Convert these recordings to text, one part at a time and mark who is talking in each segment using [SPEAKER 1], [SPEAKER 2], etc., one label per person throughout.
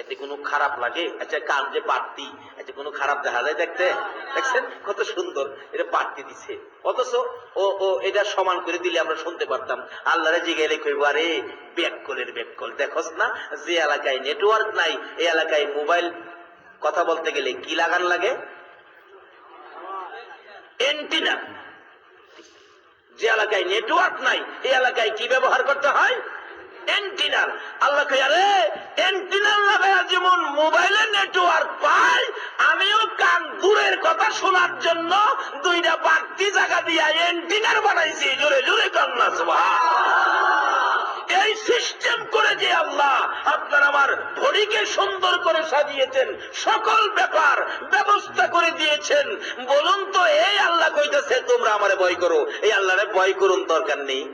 [SPEAKER 1] এতে কোনো খারাপ লাগে? আচ্ছা কান যে বাড়তি, আচ্ছা কোনো খারাপ দেখা যায় দেখতে? দেখছেন কত সুন্দর এটা বাড়তি দিছে, অথচ ও ও এটা সমান করে দিলে আমরা শুনতে পারতাম। আল্লাহরে জিগাইলে কইব আরে ব্যাককলের ব্যাককল দেখোস না, যে এলাকায় নেটওয়ার্ক নাই এই এলাকায় মোবাইল কথা বলতে গেলে কি লাগান লাগে? এন্টিনা। যে এলাকায় নেটওয়ার্ক নাই এই এলাকায় কি ব্যবহার করতে হয়? এন্টিনার। আল্লাহ কই আরে এন্টিনার লাগায়া যেমন মোবাইলে নেটওয়ার্ক পায়, আমিও কান দূরের কথা শোনার জন্য দুইটা বাড়তি জায়গা দিয়া এন্টিনার বানাইছি। জোরে জোরে কান্না সুবহানাল্লাহ। এই সিস্টেম করে যে আল্লাহ আপনার আমার ঘড়িকে সুন্দর করে সাজিয়েছেন, সকল ব্যাপার ব্যবস্থা করে দিয়েছেন, বলুন তো এই আল্লাহ কইতেছে তোমরা আমারে ভয় করো, এই আল্লাহরে ভয় করুন দরকার নেই?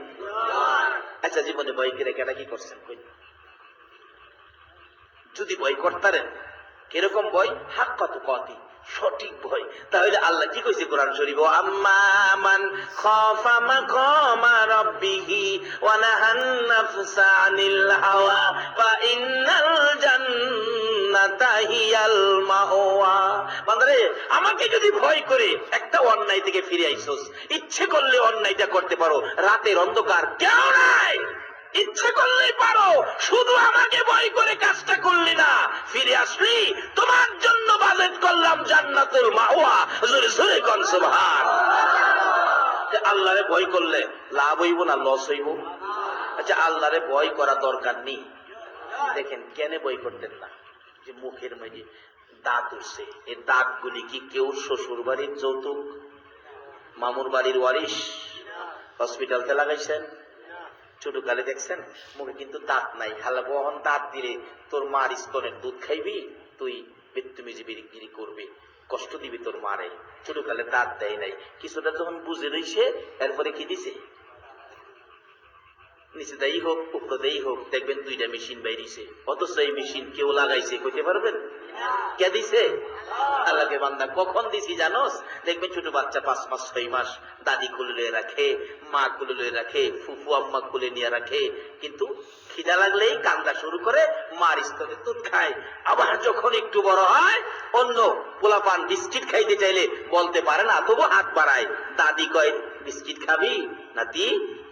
[SPEAKER 1] আচ্ছা জীবনে ভয় করে কেটা কি করছেন? যদি ভয় করতারেন কিরকম ভয়? হাক কত কতি সঠিক ভয়। তাহলে আল্লাহ কি কইছে কোরআন শরীফ? আম্মা মান খাফা মাকামা রাব্বিহি ওয়া নাহান নাফসা আনিল হাওয়া ফা ইন্নাল জান্নাতা হিয়াল মাওয়া। বান্দারে আমাকে যদি ভয় করে একটা অন্যায় থেকে ফিরে আইছস, ইচ্ছে করলে অন্যায়টা করতে পারো, রাতের অন্ধকার কেউ নাই, ইচ্ছে করলেই পারো, শুধু আমাকে ভয় করে কাজটা করলি না, ফিরে আসলি তোমার জন্য বাজেট করলাম জান্নাতুল মাওয়া। জোরে জোরে কোন সুবহানাল্লাহ। আল্লাহরে ভয় করলে লাভ হইব না লস হইব? আচ্ছা আল্লাহরে ভয় করা দরকার নেই। দেখেন কেন ভয় করতেন না? যে মুখের মধ্যে দাঁত উঠছে, এই দাঁতগুলি কি কেউ শ্বশুর বাড়ির যৌতুক, মামুর বাড়ির ওয়ারিশ, হসপিটালতে লাগাইছেন? ছোটকালে দেখছেন মুখে কিন্তু দাঁত নাই, হালা বহন দাঁত দিলে তোর মার স্তনের দুধ খাইবি, তুই বেত্তুমিজি বিক্রি করবি, কষ্ট দিবি তোর মারে। ছোটকালে দাঁত দেয় নাই, কিছুটা যখন বুঝে রইছে এরপরে কি দিছে? নিচে দেই হোক উপরে দেই হোক, দেখবেন দুইটা মেশিন বাইরিছে, অথচ এই মেশিন কেউ লাগাইছে কইতে পারবেন? কে দিছে? আল্লাহকে। বান্দা কখন দিছি জানোস? দেখবেন ছোট বাচ্চা 5 মাস 6 মাস দাদি কোলে লয়ে রাখে, মা কোলে লয়ে রাখে, ফুফু আম্মা কোলে নিয়ে রাখে, কিন্তু খিদা লাগলেই কান্দা শুরু করে, মার স্তনে দুধ খায়। আবার যখন একটু বড় হয় অন্য পোলাপান বিস্কিট খাইতে চাইলে বলতে পারে না, তবু হাত বাড়ায়। দাদি কয় বিস্কিট খাবি নাতি?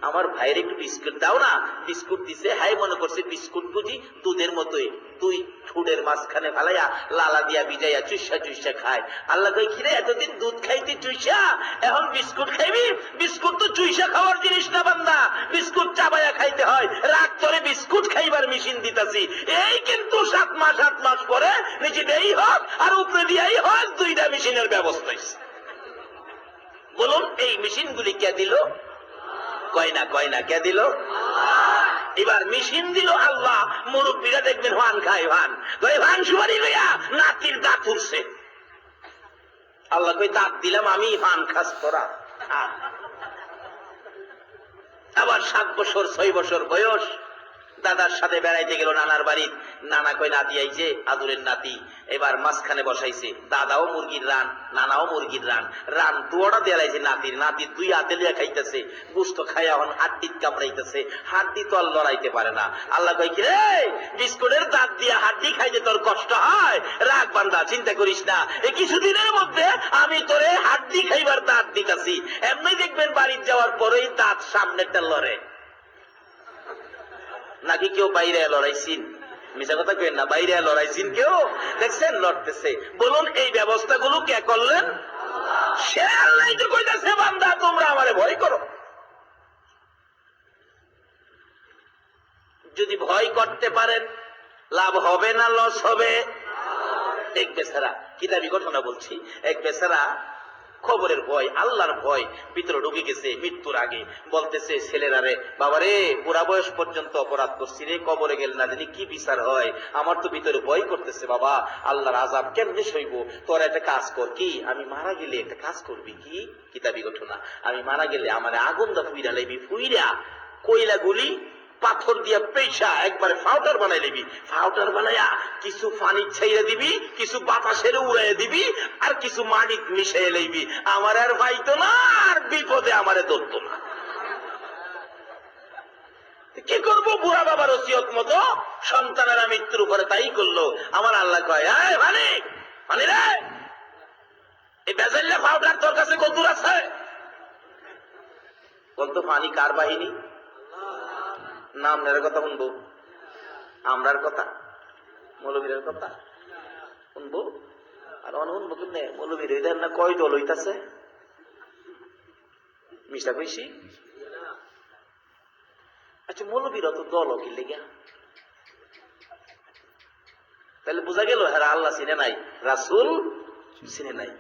[SPEAKER 1] আমার ভাইয়ের একটু বিস্কুট দাও না। বিস্কুট দিছে, হাই মনে করছে বিস্কুট বুঝি দুধের মতোই, তুই ঠুডের মাঝখানে ফালাইয়া লালা দিয়া বিজাইয়া চুইসা চুইসা খায়। আল্লাহ কই খিরে এতদিন দুধ খাইতে চুইসা এখন বিস্কুট খাইবি? বিস্কুট তো চুইসা খাওয়ার জিনিস না বান্দা, বিস্কুট চাবাইয়া খাইতে হয়। রাত করে বিস্কুট খাইবার মেশিন দিতাছি, এই কিন্তু 7 মাস পরে নিচে দেই হোক আর উপরে দিয়াই হোক, দুইটা মেশিনের ব্যবস্থা হইছে। বলুন এই মেশিন গুলি কে দিল? কয় না কে দিল? এবার মেশিন দিল আল্লাহ। মুরব্বীরা দেখবেন ভান খায়, ভান সুপারি লইয়া নাতির দাঁত উঠছে। আল্লাহ কই দাঁত দিলাম আমি, ভান খাস তোরা। আবার 7 বছর 6 বছর বয়স দাদার সাথে বেড়াইতে গেল নানার বাড়ি। নানা কই নাতি আইছে, আদুরের নাতি। এবার মাঝখানে বসাইছে, দাদাও মুরগির রান, নানাও মুরগির রান, রান দুয়াটা দেলাইছে নাতির। নাতির 2 হাতে লিয়া খাইতেছে, গুস্ত খাইয়া এখন হাড্ডিত কামড়াইতেছে, হাড্ডি তো আর লড়াইতে পারে না। আল্লাহ কই কি রে, বিস্কুটের দাঁত দিয়া হাড্ডি খাইতে তোর কষ্ট হয়? রাগ বান্দা, চিন্তা করিস না, এই কিছুদিনের মধ্যে আমি তোরে হাড্ডি খাইবার দাঁত দিতাছি। এমনি দেখবেন বাড়ির যাওয়ার পরেই দাঁত সামনেটা লড়ে। নাকি কেউ বাইরে লড়াইছেন? মিছা কথা কেন না, বাইরে লড়াইছেন কেউ? দেখছেন লড়তেছে। বলুন এই ব্যবস্থাগুলো কে করলেন? সে আল্লাহ তো কইতাছে বান্দা তোমরা আমারে ভয় করো। যদি ভয় করতে পারেন লাভ হবে না লস হবে? এক বেচারা, কিতাবি ঘটনা বলছি, এক বেচারা খবরের ভয়, আল্লাহর ভয় ভিতরে ঢুকে গেছে। মৃত্যুর আগে বলতেছে ছেলেরা, বাবারে বুড়া বয়স পর্যন্ত অপরাধ করছি রে, কবরে গেলে না জানি কি বিচার হয়, আমার তো ভিতরে ভয় করতেছে বাবা, আল্লাহর আযাব কেমনে সইব। তোর একটা কাজ কর, কি আমি মারা গেলে একটা কাজ করবি কি? কিতাবি ঘটনা, আমি মারা গেলে আমার আগুন দা ফুইরা লাইবি, ফুইরা কয়লা গুলি পাথর দিয়া পেশা একবারে ফাউটার বানাই লিবি, ফাউটার বানাইয়া কিছু পানি ছাইরা দিবি, কিছু বাতাসের উড়াইয়া দিবি, আর কিছু মানিক মিশাইয়া লইবি। আমার আর ভাইতো না, আর বিপদে আমারে ধরতো না। কি করবো? বুড়া বাবার ওসিয়ত মতো সন্তানেরা মৃত্যুর উপরে তাই করলো। আমার আল্লাহ কয়, এই মানিক, মানি রে, এই বেজাল্লা পাউডার তোর কাছে কদ্দুর আছে? বলতো পানি কার বাহিনী? না আপনার কথা শুনবো, আমরার কথা, মৌলবীরের কথা শুনবো? আর শুনবো কেমনে? মৌলবীর ওই দেন না কয় দল হইতাছে, মিশা কইছি। আচ্ছা মৌলবীর অত দল কি লেগা? তাহলে বোঝা গেল হ্যাঁ আল্লাহ চিনে নাই, রাসূল চিনে নাই।